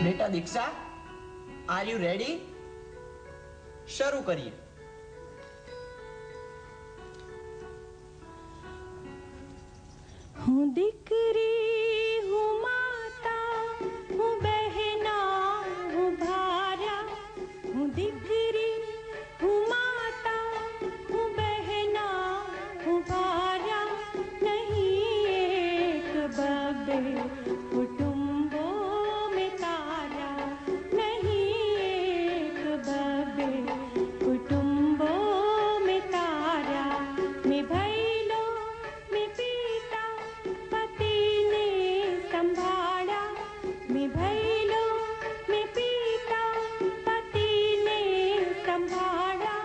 બેટા દીક્ષા, are you ready? શરૂ કરીએ. હું દીકરી, હું માતા, હું બહેના, હું ભાર્યા. હું દીકરી, હું માતા, હું બહેના, હું ભાર્યા. નહીં એક બબે કુટુંબો में तारा. नहीं एक बबे कुटुंबो में तारा. मैं भैलो मैं पीता पति ने संभाला. मैं भैलो मैं पीता पति ने संभाला.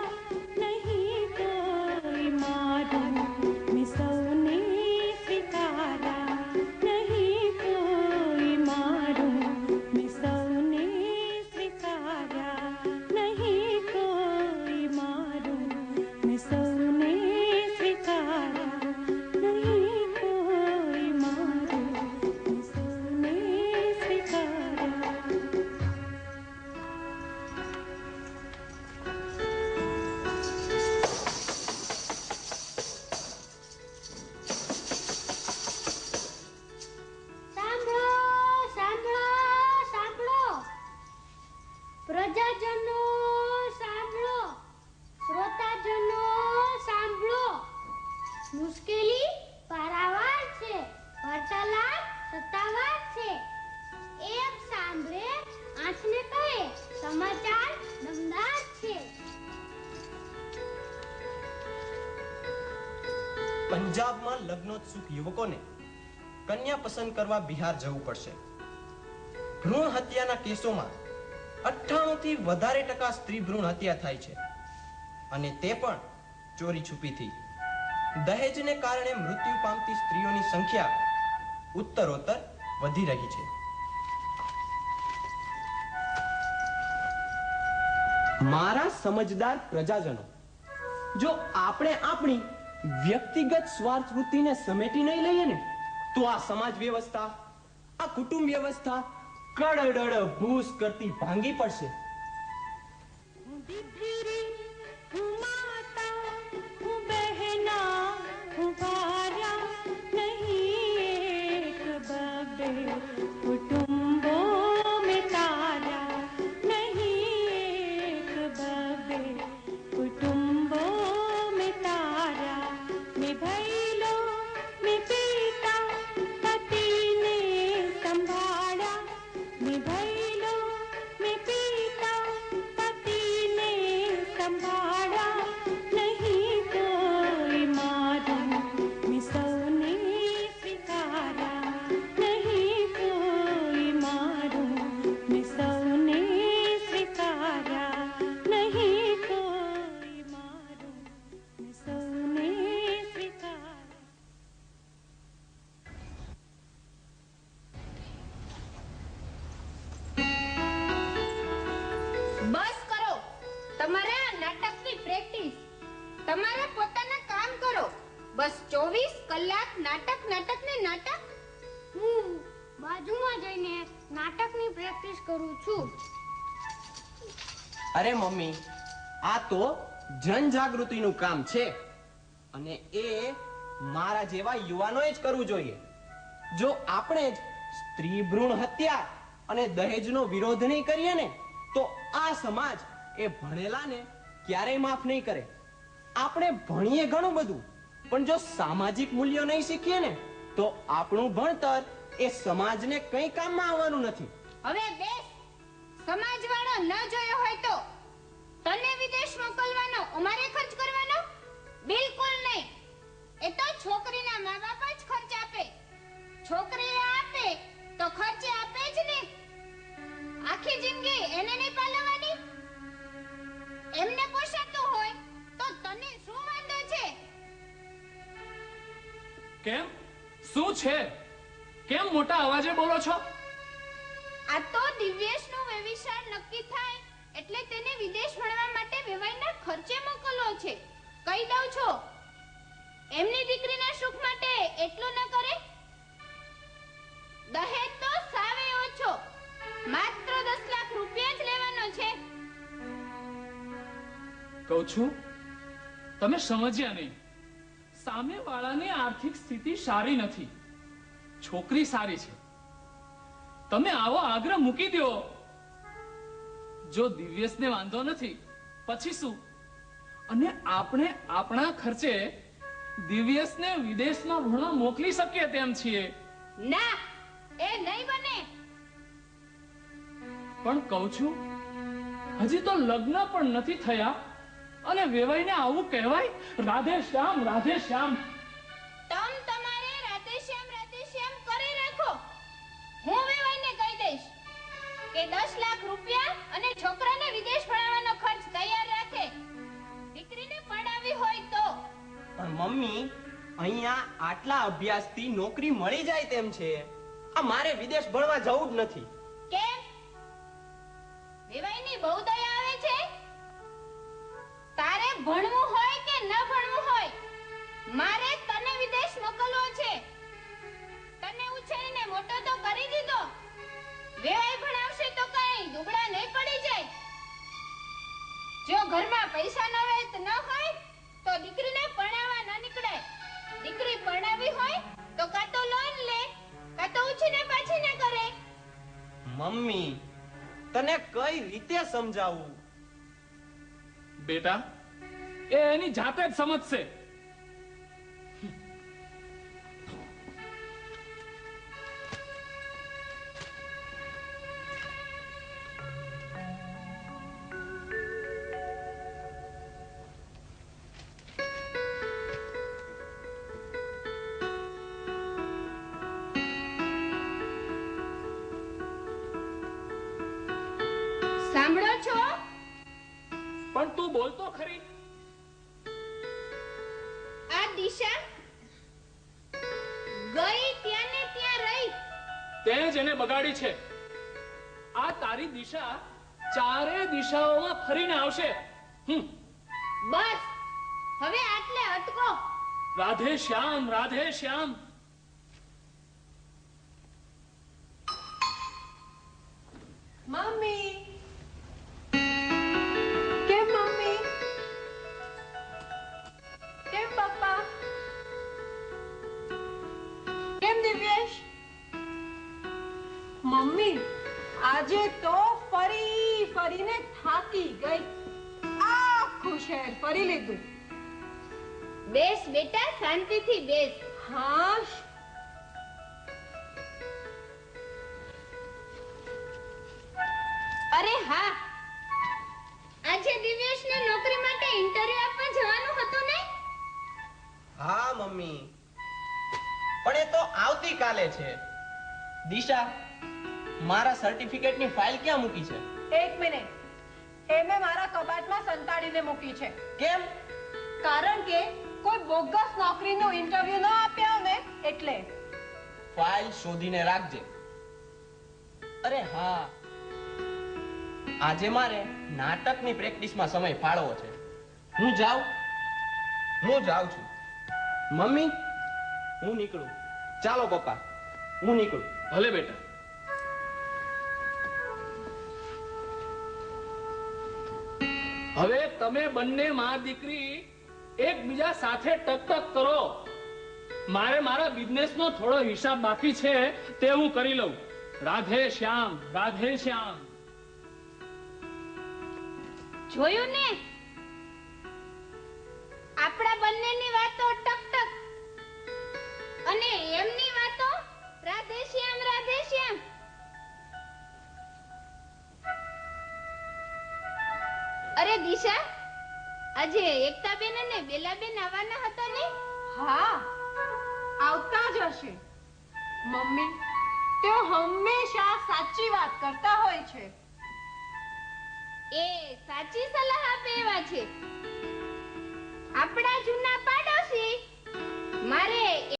नहीं कोई मारूं मैं सौने स्वीकारा. नहीं कोई मारूं मैं सौने स्वीकारा. नहीं कोई मारूं मैं सौने स्वीकारा. नहीं कोई मारूं मैं सौने स्वीकारा. સાંભળો સાંભળો સાંભળો પ્રજાજનો, સાંભળો શ્રોતાજનો, સાંભળો. મુશ્કેલી પારાવાર છે, વાર્તાલાપ સત્તાવાર છે. એક સાંભળે આઠને કહે, સમાચાર દમદાર છે. પંજાબમાં લગ્નોત્સુક યુવકોને કન્યા પસંદ કરવા બિહાર જવું પડશે. ભ્રૂણ હત્યાના કેસોમાં 98 થી વધારે ટકા સ્ત્રી ભ્રૂણ હત્યા થાય છે, અને તે પણ ચોરી છુપીથી. દહેજને કારણે મૃત્યુ પામતી સ્ત્રીઓની સંખ્યા ઉત્તરોત્તર વધી રહી છે. મારા સમજદાર પ્રજાજનો, જો આપણે આપણી વ્યક્તિગત સ્વાર્થ વૃત્તિને સમેટી નહીં લઈએ ને, તો આ સમાજ વ્યવસ્થા, આ કુટુંબ વ્યવસ્થા કડડડ ભૂસ કરતી ભાંગી પડશે. હું દીકરી, હું માતા, હું બહેના, હું ભાર્યા. નહીં એક બબે કુટુંબો में तारा. नहीं एक बबे कुटुंबो में तारा. मैं भैलो मैं पीता पति ने संभाला. मैं भैलो मैं पीता पति ने संभाला. नहीं कोई मारूं मैं सौने स्वीकारा. नहीं कोई मारूं मैं सौने स्वीकारा. नहीं कोई मारूं मैं सौने स्वीकारा. બસ કરો તમારે આ નાટકની પ્રેક્ટિસ. તમારે પોતાના કામ કરો. બસ 24 કલાક નાટક નાટક ને નાટક. હું બાજુમાં જઈને નાટકની પ્રેક્ટિસ કરું છું. અરે મમ્મી, આ તો જનજાગૃતિનું કામ છે, અને એ મારા જેવા યુવાનોએ જ કરવું જોઈએ. જો આપણે જ સ્ત્રી ભ્રૂણ હત્યા અને દહેજનો વિરોધ નહીં કરીએ ને, તો આ સમાજ એ ભણેલાને ક્યારેય માફ નહીં કરે. આપણે ભણીએ ઘણું બધું, પણ જો સામાજિક મૂલ્યો નહીં શીખીએ ને, તો આપણું ભણતર એ સમાજને કંઈ કામમાં આવવાનું નથી. હવે બેસ. સમાજવાળો ન જોયો હોય તો તને વિદેશ મોકલવાનો, અમારે ખર્ચ કરવાનો? બિલકુલ નહીં. એ તો છોકરીના મા બાપ જ ખર્ચ આપે. છોકરી આપે તો ખર્ચે આપે જ ને. આખી જિંદગી એને નહીં પાલવવાની? એમને પોષાતું હોય તો તને શું વાંધો છે? કેમ? શું છે? કેમ મોટા અવાજે બોલો છો? આ તો દિવ્યેશનો વ્યવિચાર નક્કી થાય એટલે તેને વિદેશ ભણવા માટે વેવાઈના ખર્ચે મોકલવો છે. કહી દઉં છો, એમની દીકરીના સુખ માટે એટલું ન કરે. દહેજ તો સાવે ઓછો, માત્ર કહું છું તમે સમજ્યા નહીં. સામેવાળાની આર્થિક સ્થિતિ સારી નથી, છોકરી સારી છે. તમે આવો આગ્રહ મૂકી દો. જો દિવ્યેશને વાંધો નથી પછી શું? અને આપણે આપણા ખર્ચે દિવ્યેશને વિદેશમાં ભણવા મોકલી શકીએ તેમ છીએ. ના, એ નહીં બને. પણ કહું છું હજી તો લગ્ન પણ નથી થયા અને વેવાઈને આવું કહેવાય? રાધે શ્યામ, રાધે શ્યામ. તમ તમારે રાધેશ્યામ કરી રાખો. હું વેવાઈને કહી દઈશ કે 10 લાખ રૂપિયા અને છોકરાને વિદેશ ભણાવવાનો ખર્ચ તૈયાર રાખે. દીકરીને ભણાવી હોય તો. પણ મમ્મી, અહીંયા આટલા અભ્યાસથી નોકરી મળી જાય તેમ છે. આ મારે વિદેશ ભણવા જવું જ નથી. કેમ? વેવાઈની બહુ દયા આવે છે? તારે ભણવું હોય કે ન ભણવું હોય, મારે તને વિદેશ મોકલવો છે. તને ઉછેરીને મોટો તો કરી દીધો. વેવાઈ ભણાવશે તો કઈ દુબળા નહીં પડી જાય. જો ઘરમાં પૈસા ન વેત ન હોય તો દીકરીને પરણાવવા ન નીકળાય. દીકરી પરણાવી હોય તો કાં તો લોન લે, કાં તો ઉછીને પાછી ન કરે. મમ્મી, તને કઈ રીતે સમજાવું? બેટા, એ એની જાતે જ સમજશે. સાંભળો છો? પણ તું બોલતો ખરી. આ દિશા ગઈ ત્યાં ને ત્યાં રહી. તે જ એને બગાડી છે. આ તારી દિશા ચારે દિશાઓમાં ફરીને આવશે. બસ હવે આટલે અટકો. રાધે શ્યામ, રાધે શ્યામ. મમ્મી, કેમ મમ્મી? કેમ પપ્પા? કેમ દિવ્યેશ? મમ્મી, આજે તો ફરીને થાકી ગઈ. આખું શહેર ફરી લીધું. બેસ બેટા, શાંતિથી બેસ. હા, અરે હા, આજે દિવ્યેશને નોકરી માટે ઇન્ટરવ્યુ આપવા જવાનું હતું ને? હા મમ્મી, પણ એ તો આવતીકાલે છે. દિશા, મારા સર્ટિફિકેટની ફાઇલ ક્યાં મૂકી છે? એક મિનિટ. એ મેં મારા કબાટમાં સંતાડીને મૂકી છે. કેમ? કારણ કે કોઈ બોગસ નોકરીનું ઇન્ટરવ્યુ ન આપ્યા ને એટલે. ફાઇલ શોધીને રાખજે. અરે હા, આજે મારે નાટકની પ્રેક્ટિસમાં સમય ફાળવો છે. હું જાઉં છું. મમ્મી, હું નીકળું. ચાલો પપ્પા, હું નીકળું. ભલે બેટા. હવે તમે બંને માં દીકરી એકબીજા સાથે ટક કરો. મારે મારા બિઝનેસનો થોડો હિસાબ બાકી છે તે હું કરી લઉં. રાધે શ્યામ, રાધે શ્યામ. જોયું ને, આપણા બંનેની વાતો ટક અને એમની વાતો રાધે શ્યામ, રાધે શ્યામ. અરે દિશા, આજે એકતાબેન અને બેલાબેન આવવાના હતા ને? હા, આવતા જ હશે. મમ્મી, તેઓ હંમેશા સાચી વાત કરતા હોય છે. એ સાચી સલાહ આપે એવા છે. આપણા જૂના પાડોશી મારે